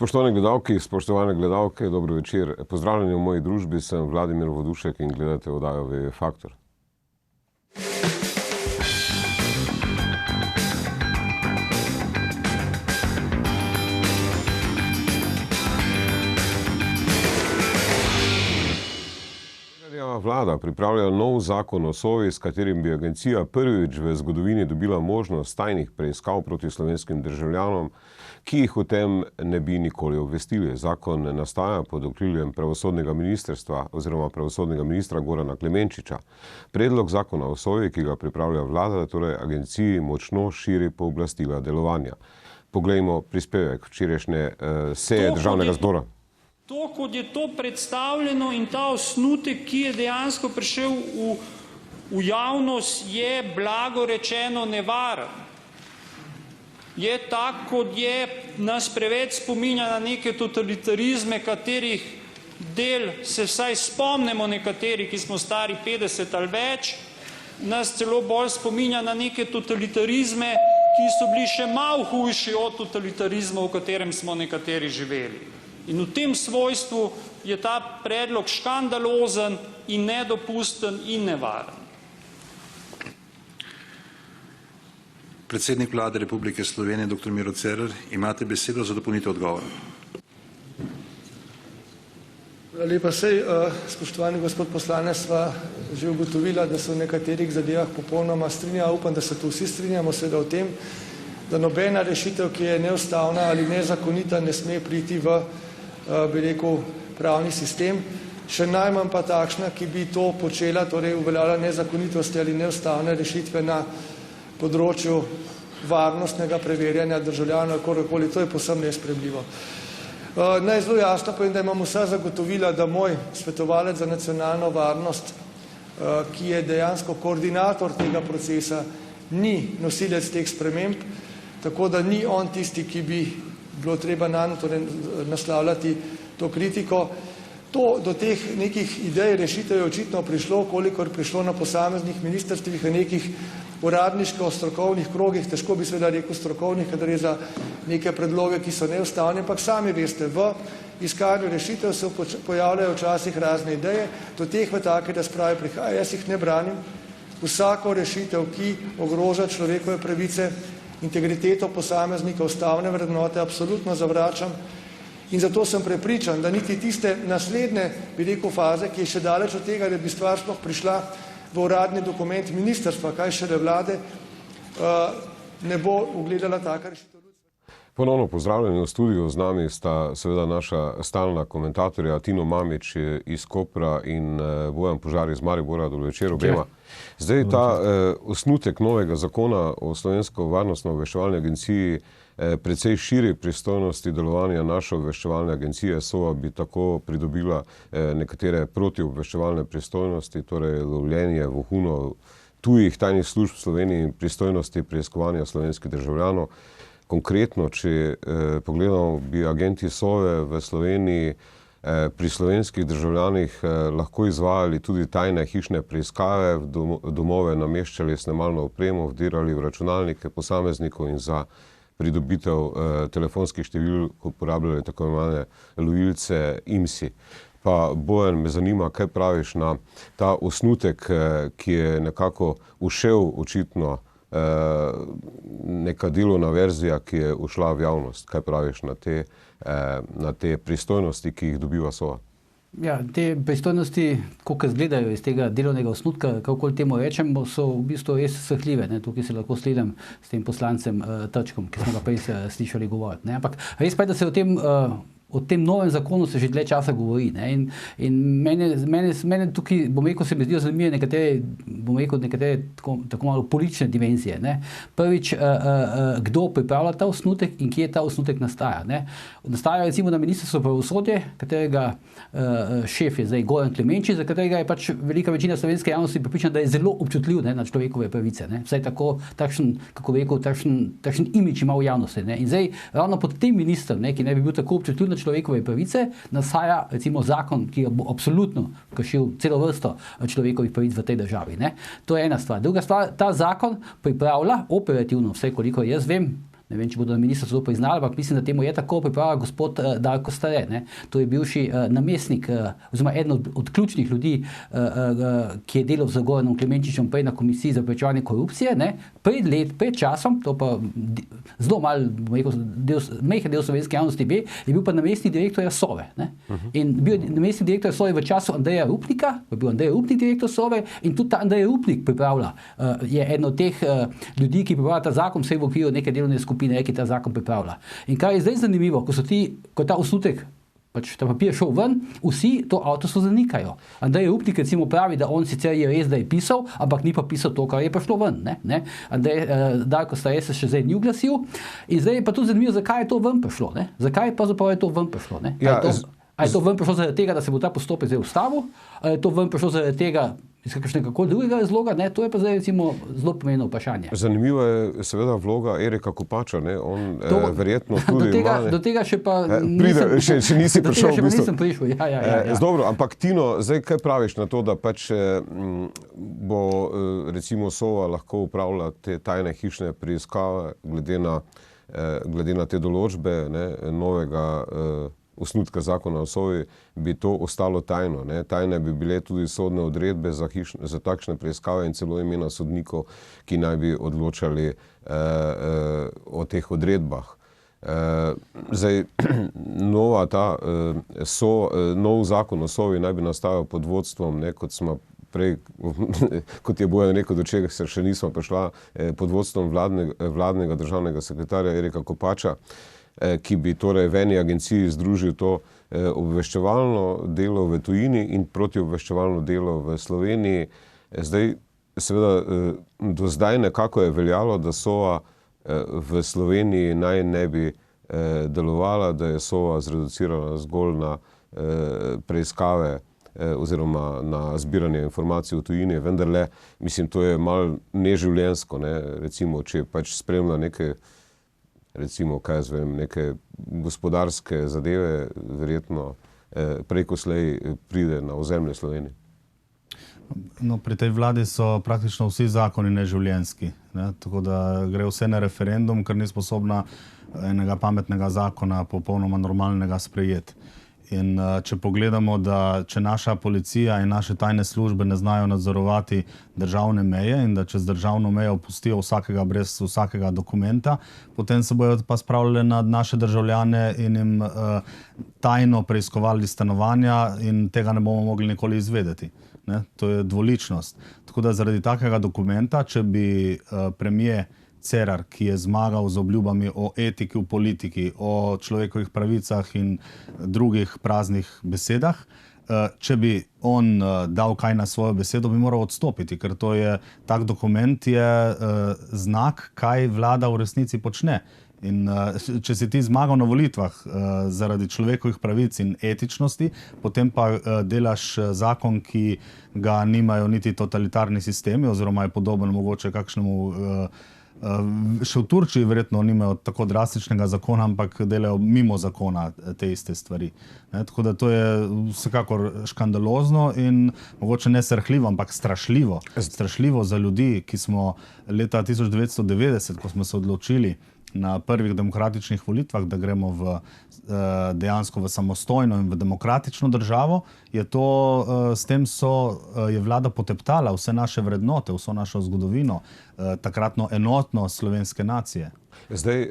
Spoštovane gledalke, spoštovane gledalke, dobro večer. Pozdravljeni v moji družbi, sem Vladimir Vodušek in gledate oddajo V-Faktor. Vlada pripravlja nov zakon o Sovi, s katerim bi agencija prvič v zgodovini dobila možnost tajnih preiskav proti slovenskim državljanom, ki jih o tem ne bi nikoli obvestili. Zakon nastaja pod okriljem pravosodnega ministrstva oziroma pravosodnega ministra Gorana Klemenčiča. Predlog zakona o Sovi, ki ga pripravlja vlada, torej agenciji močno širi pooblastila delovanja. Poglejmo prispevek včerajšnje seje državnega zbora. To, kot je to predstavljeno in ta osnutek, ki je dejansko prišel v javnost, je blago rečeno nevaren. Je tak, kot je, nas preveč spominja na neke totalitarizme, katerih del se vsaj spomnimo nekateri, ki smo stari 50 ali več, nas celo bolj spominja na neke totalitarizme, ki so bili še malo hujši od totalitarizma, v katerem smo nekateri živeli. In v tem svojstvu je ta predlog škandalozen in nedopusten in nevaren. Predsednik Vlade Republike Slovenije, dr. Miro Cerar, imate besedo za dopolnitev odgovora. Lepa sej, spoštovani gospod poslanec, sva že ugotovila, da se v nekaterih zadevah popolnoma strinja. Upam, da se tu vsi strinjamo seveda o tem, da nobena rešitev, ki je neustavna ali nezakonita, ne sme priti v bi rekel, pravni sistem, še najmanj pa takšna, ki bi to počela, torej uveljavila nezakonitosti ali neustavne rešitve na področju varnostnega preverjanja državljanov, kakorkoli, to je povsem nesprejemljivo. Naj zelo jasno povem, da imam vsa zagotovila, da moj svetovalec za nacionalno varnost, ki je dejansko koordinator tega procesa, ni nosilec teh sprememb, tako da ni on tisti, ki bi bilo treba naslavljati to kritiko. Do teh nekih idej rešitev je očitno prišlo, kolikor prišlo na posameznih ministrstvih, v nekih uradniško-strokovnih krogih, težko bi seveda rekel strokovnih, kadar je za neke predloge, ki so neustavni, ampak sami veste, v iskanju rešitev se pojavljajo včasih razne ideje, do teh v take razprave prihaja, jaz jih ne branim. Vsako rešitev, ki ogroža človekove pravice, integriteto posameznika, ustavne vrednote, absolutno zavračam in zato sem prepričan, da niti tiste naslednje, bi rekel, faze, ki je še daleč od tega, da bi stvar sploh prišla v uradni dokument ministrstva, kaj šele vlade, ne bo ugledala taka rešitev. Ponovno pozdravljeni v studiu, z nami sta seveda naša stalna komentatorja Tino Mamić iz Kopra in Bojan Požar iz Maribora. Dobro večer obema. Zdaj ta osnutek novega zakona o Slovensko varnostno-obveščevalni agenciji precej širi pristojnosti delovanja naše obveščevalne agencije. SOVA bi tako pridobila nekatere protiobveščevalne pristojnosti, torej lovljenje vohunov tujih tajnih služb v Sloveniji in pristojnosti preiskovanja slovenskih državljanov. Konkretno, če pogledamo, bi agenti SOVE v Sloveniji pri slovenskih državljanih lahko izvajali tudi tajne hišne preiskave, v domove nameščali snemalno opremo, vdirali v računalnike posameznikov in za pridobitev telefonskih številk uporabljali tako imenovane lovilce IMSI. Pa Bojan, me zanima, kaj praviš na ta osnutek, ki je nekako ušel očitno neka delovna verzija, ki je ušla v javnost. Kaj praviš na te pristojnosti, ki jih dobiva SOVA? Ja, te pristojnosti, koliko izgledajo iz tega delovnega osnutka, kakokoli temu rečemo, so v bistvu res srhljive. Tukaj se lahko strinjam s tem poslancem Trčkom, ki smo ga prej slišali govoriti. Ampak res pa je, da se o tem novem zakonu se že dlje časa govori. In mene tukaj, bom rekel, se mi zdijo zanimive nekatere tako malo politične dimenzije. Prvič, kdo pripravlja ta osnutek in kje ta osnutek nastaja. Nastaja recimo na Ministrstvu pravosodje, katerega šef je zdaj Goran Klemenčič, za katerega je pač velika večina slovenske javnosti prepričana, da je zelo občutljiv na človekove pravice. Vsaj tako, takšen imidž ima v javnosti. In zdaj ravno pod tem ministrom, ki ne bi bil tako občutljiv na človekove pravice, nastaja recimo zakon, ki bo absolutno kršil celo vrsto človekovih pravic v tej državi. To je ena stvar. Druga stvar, ta zakon pripravlja operativno, vse koliko jaz vem, Ne vem, če bodo na ministrstvu to priznali, ampak mislim, da temu je tako pripravlja gospod Darko Stare. Ne? To je bivši namestnik, oziroma eden od ključnih ljudi, ki je delal z Goranom Klemenčičem prej na komisiji za preprečevanje korupcije. Ne? Pred časom, to pa zelo malo, majhen del slovenske javnosti je bil pa namestnik direktorja Sove. Ne? In bil je namestnik direktorja Sove v času Andreja Rupnika, je bil Andrej Rupnik direktor Sove in tudi ta Andrej Rupnik pripravlja, je eden od teh ljudi, ki pripravlja ta zakon, vse v okviru neke delovne skupine, ki ta zakon pripravlja. In kar je zdaj zanimivo, ko ta osnutek, pač ta papir šel ven, vsi to avtorstvo zanikajo. Andrej Rupnik recimo pravi, da on sicer je res, da je pisal, ampak ni pa pisal to, kar je prišlo ven. Ne? Darko Stare se še zdaj ni oglasil. In zdaj je pa tudi zanimivo, zakaj je to ven prišlo. Ne? Zakaj pravzaprav je to ven prišlo? Ne? A je to ven prišlo zaradi tega, da se bo ta postopek zdaj ustavil? A je to ven prišlo zaradi tega, iz kakšnega drugega razloga? Ne? To je pa zdaj recimo zelo pomembno vprašanje. Zanimiva je seveda vloga Erika Kopača. Ne? On verjetno tudi do tega še pa še nisi prišel. Nisem prišel. Dobro, ampak Tino, zdaj kaj praviš na to, da pač bo recimo Sova lahko upravila te tajne hišne preiskave glede na te določbe novega osnutka zakona o Sovi, bi to ostalo tajno. Ne? Tajne bi bile tudi sodne odredbe za takšne preiskave in celo imena sodnikov, ki naj bi odločali o teh odredbah. Zdaj, nov zakon o Sovi naj bi nastajal pod vodstvom, kot je Bojan rekel, do čega se še nismo prišla, pod vodstvom vladnega državnega sekretarja Erika Kopača, ki bi torej v eni agenciji združil to obveščevalno delo v tujini in protiobveščevalno delo v Sloveniji. Zdaj, seveda, do zdaj nekako je veljalo, da Sova v Sloveniji naj ne bi delovala, da je Sova zreducirana zgolj na preiskave oziroma na zbiranje informacij v tujini, vendarle, mislim, to je malo neživljenjsko, ne? Recimo, če pač spremlja neke gospodarske zadeve, verjetno preko slej pride na ozemlje Slovenije. No, pri tej vladi so praktično vsi zakoni neživljenjski, ne? Tako da gre vse na referendum, ker ni sposobna enega pametnega zakona popolnoma normalnega sprejeti. In če pogledamo, da če naša policija in naše tajne službe ne znajo nadzorovati državne meje in da čez državno mejo pustijo vsakega brez vsakega dokumenta, potem se bojo pa spravljali nad naše državljane in jim tajno preiskovali stanovanja in tega ne bomo mogli nikoli izvedeti. Ne? To je dvoličnost. Tako da zaradi takega dokumenta, če bi premier Cerar, ki je zmagal z obljubami o etiki v politiki, o človekovih pravicah in drugih praznih besedah, če bi on dal kaj na svojo besedo, bi moral odstopiti, ker tak dokument je znak, kaj vlada v resnici počne. In če si ti zmagal na volitvah zaradi človekovih pravic in etičnosti, potem pa delaš zakon, ki ga nimajo niti totalitarni sistemi, oziroma je podoben mogoče kakšnemu še v Turčiji verjetno nimajo tako drastičnega zakona, ampak delajo mimo zakona te iste stvari. Tako da to je vsekakor škandalozno in mogoče ne srhljivo, ampak strašljivo. Strašljivo za ljudi, ki smo leta 1990, ko smo se odločili na prvih demokratičnih volitvah, da gremo dejansko v samostojno in v demokratično državo, s tem je vlada poteptala vse naše vrednote, vso našo zgodovino, takratno enotnost slovenske nacije. Zdaj,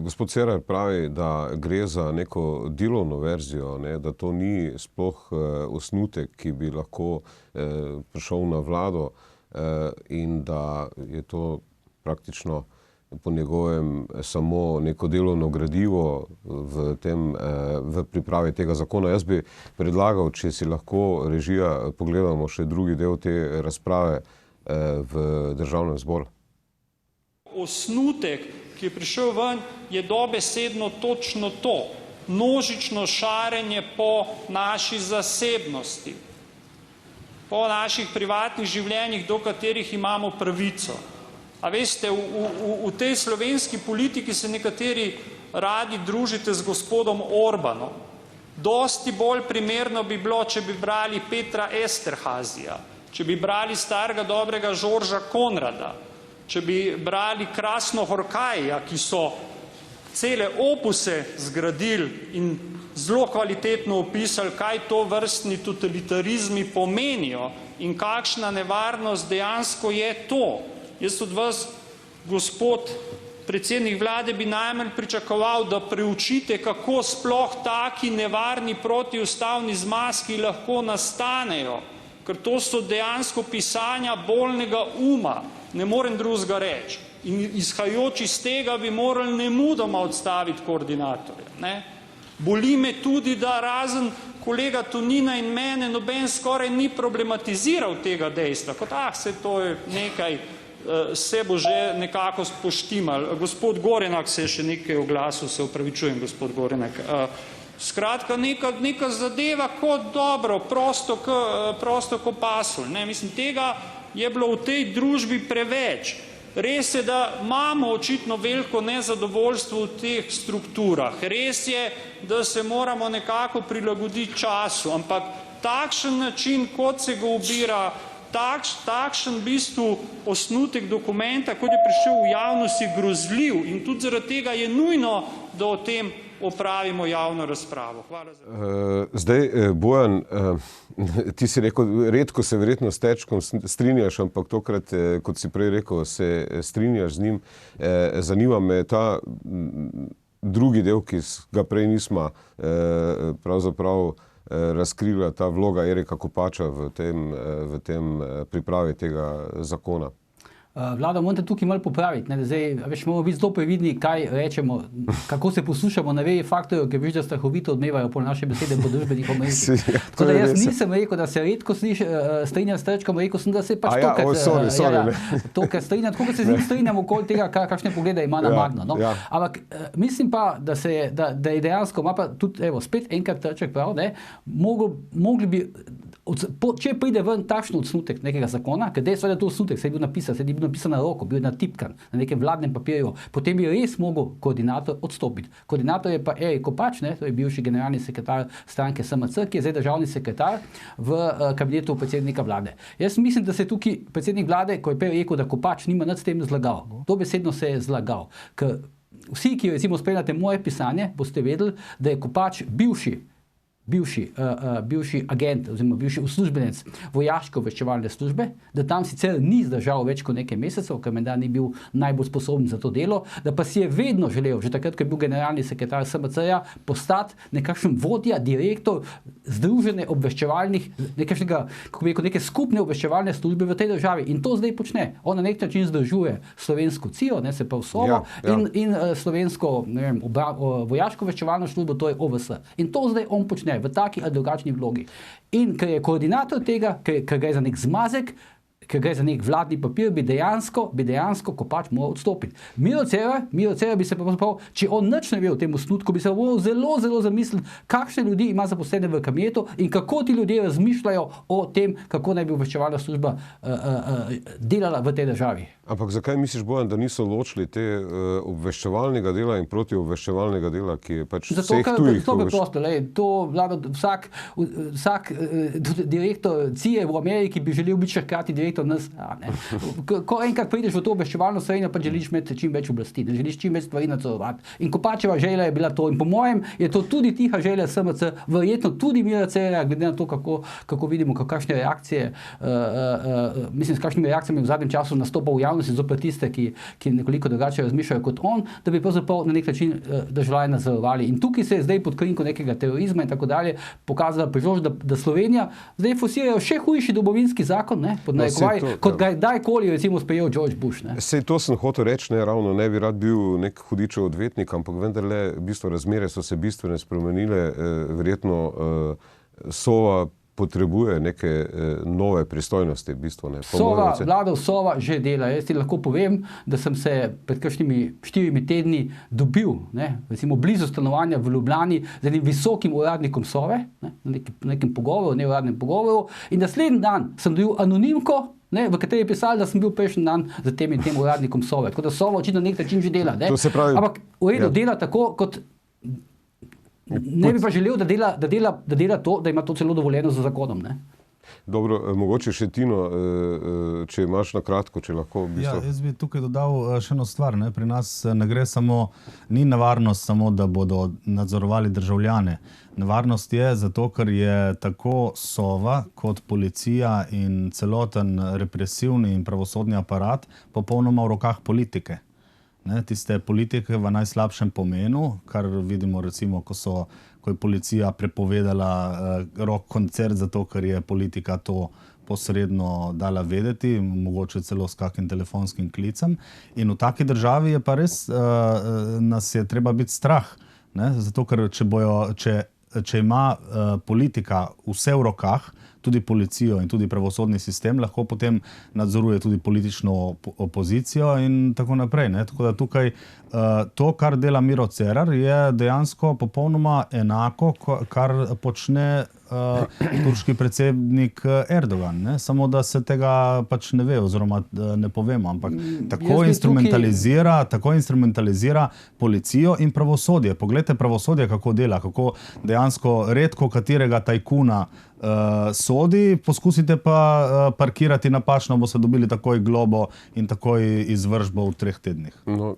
gospod Cerar pravi, da gre za neko delovno verzijo, da to ni sploh osnutek, ki bi lahko prišel na vlado in da je to praktično po njegovem samo neko delovno gradivo v pripravi tega zakona. Jaz bi predlagal, če si lahko režija pogledamo še drugi del te razprave v Državnem zboru. Osnutek, ki je prišel ven, je dobesedno točno to. Množično šarenje po naši zasebnosti, po naših privatnih življenjih, do katerih imamo pravico. A veste, v tej slovenski politiki se nekateri radi družite z gospodom Orbanom. Dosti bolj primerno bi bilo, če bi brali Petra Esterhazija, če bi brali starega dobrega Žorža Konrada, če bi brali Krasno Horkaja, ki so cele opuse zgradili in zelo kvalitetno opisali, kaj to vrstni totalitarizmi pomenijo in kakšna nevarnost dejansko je to. Jaz od vas, gospod predsednik vlade, bi najmanj pričakoval, da preučite, kako sploh taki nevarni protiustavni zmazki lahko nastanejo, ker to so dejansko pisanja bolnega uma, ne morem drugega reči. In izhajajoč iz tega bi morali nemudoma odstaviti koordinatorja. Ne? Boli me tudi, da razen kolega Tonina in mene noben skoraj ni problematiziral tega dejstva, kot se to je nekaj, se bo že nekako spoštimal. Gospod Gorenak se je še nekaj oglasil, se opravičujem, gospod Gorenak. Skratka, neka zadeva kot dobro, prosto ko pasulj. Mislim, tega je bilo v tej družbi preveč. Res je, da imamo očitno veliko nezadovoljstvo v teh strukturah. Res je, da se moramo nekako prilagoditi času, ampak takšen način, kot se ga ubira, takšen v bistvu osnutek dokumenta, kot je prišel v javnosti, grozljiv in tudi zaradi tega je nujno, da o tem opravimo javno razpravo. Hvala za... Zdaj, Bojan, ti si rekel, redko se verjetno s Tečkom strinjaš, ampak tokrat, kot si prej rekel, se strinjaš z njim. Zanima me ta drugi del, ki ga prej nismo pravzaprav razkrila, ta vloga Erika Kopača v tem pripravi tega zakona. Vlada, morate tukaj malo popraviti, ne, da zdaj, veš, moramo biti zelo previdni, kaj rečemo, kako se poslušamo na veji faktorjev, ker veš, da strahovito odmevajo pol naše besede po družbenih omrežjih. Tako da jaz nisem rekel, da se redko strinjam s Trčkom, rekel sem, da se pač tokrat strinjam, tako kot se z njim strinjam okoli tega, kakšne poglede ima na Magno. No. Ampak mislim pa, da je dejansko, ima pa tudi, evo, spet enkrat Trček prav, ne, mogli bi, če pride ven takšen odsnutek nekega zakona, ker dejstvo je, da to osnutek se je bil napisan, se je bil napisan na roko, bil je natipkan na nekem vladnem papirju, potem bi res mogel koordinator odstopiti. Koordinator je pa Erik Kopač, ne, to je bivši generalni sekretar stranke SMC, ki je zdaj državni sekretar v kabinetu predsednika vlade. Jaz mislim, da se tukaj predsednik vlade, ko je prej rekel, da Kopač nima nič s tem zlagal. Dobesedno se je zlagal. Ker vsi, ki recimo spremljate moje pisanje, boste vedeli, da je Kopač bivši agent oziroma bivši uslužbenec vojaško-obveščevalne službe, da tam sicer ni zdržal več kot nekaj mesecev, ker menda ni bil najbolj sposoben za to delo, da pa si je vedno želel, že takrat, ko je bil generalni sekretar SMC-ja, postati nekakšen vodja, direktor združene obveščevalnih, neke skupne obveščevalne službe v tej državi. In to zdaj počne. On na nek način združuje slovensko CIO, ne, se pa SOVO, in slovensko, ne vem, vojaško-obveščevalno službo, to je OVS. In to zdaj on počne v taki ali drugačni vlogi. In ker je koordinator tega, ker gre za nek zmazek, ker gre za nek vladni papir, bi dejansko Kopač moral odstopiti. Miro Cerar bi se pravzaprav, če on nič ne ve o tem osnutku, bi se moral zelo zamisliti, kakšne ljudi ima zaposlene v kabinetu in kako ti ljudje razmišljajo o tem, kako naj bi obveščevalna služba delala v tej državi. Ampak zakaj misliš, Bojan, da niso ločili te obveščevalnega dela in protiobveščevalnega dela, ki je pač vseh tujih? Zato, ker preprosto, to vlada, vsak direktor CIA v Ameriki bi želel biti še hkrati direktor NSA. Ko enkrat prideš v to obveščevalno srednjo, pa želiš imeti čim več oblasti, ne želiš čim več stvari nadzorovati. In Kopačeva želja je bila to. In po mojem je to tudi tiha želja SMC, verjetno tudi Mira Cerarja, glede na to, kako vidimo, kakšne reakcije, mislim, s kakšnimi reakcijami v zadnjem času nastopa v javnosti zopet tiste, ki nekoliko drugače razmišljajo kot on, da bi pravzaprav na nek način državljani nadzorovali. In tukaj se je zdaj pod krinko nekega terorizma in tako dalje pokazala priložnost, da Slovenija zdaj forsirajo še hujši domovinski zakon, ne, pod narekovaj, kot ga je kdajkoli recimo sprejel George Bush. Ne. Sej to sem hotel reči, ne, ravno ne bi rad bil nek hudičev odvetnik, ampak vendarle v bistvu razmere so se bistveno spremenile, verjetno Sova potrebuje neke nove pristojnosti, v bistvu ne. Vlada Sova že dela. Jaz ti lahko povem, da sem se pred kakšnimi 4 tedni dobil, ne, recimo blizu stanovanja v Ljubljani z enim visokim uradnikom Sove, ne, na nekem pogovoru, neuradnem pogovoru, in naslednji dan sem dobil anonimko, ne, v kateri je pisalo, da sem bil prejšnji dan za tem uradnikom Sove. Tako da Sova očitno nek način že dela. Ne. Ampak v redu dela tako, kot ne bi pa želel, da dela to, da ima to celo dovoljeno z zakonom. Ne? Dobro, mogoče še Tino, če imaš na kratko, če lahko v bistvu... Ja, jaz bi tukaj dodal še eno stvar. Ne? Pri nas ne gre samo, ni nevarnost samo, da bodo nadzorovali državljane. Nevarnost je zato, ker je tako Sova kot policija in celoten represivni in pravosodni aparat popolnoma v rokah politike. Ne, tiste politike v najslabšem pomenu, kar vidimo recimo, ko je policija prepovedala rock koncert zato, ker je politika to posredno dala vedeti, mogoče celo s kakim telefonskim klicem. In v taki državi je pa res, nas je treba biti strah. Ne? Zato, ker če ima politika vse v rokah, tudi policijo in tudi pravosodni sistem, lahko potem nadzoruje tudi politično opozicijo in tako naprej. Ne? Tako da tukaj to, kar dela Miro Cerar, je dejansko popolnoma enako, kar počne turški predsednik Erdogan. Ne? Samo da se tega pač ne ve oziroma ne povemo, ampak tako instrumentalizira policijo in pravosodje. Poglejte pravosodje, kako dela, kako dejansko redko katerega tajkuna sodi, poskusite pa parkirati napačno, bo se dobili takoj globo in takoj izvršbo v 3 tednih. No,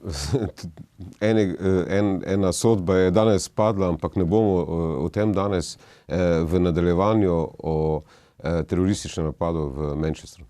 ena sodba je danes padla, ampak ne bomo o tem danes v nadaljevanju o terorističnem napadu v Manchesteru.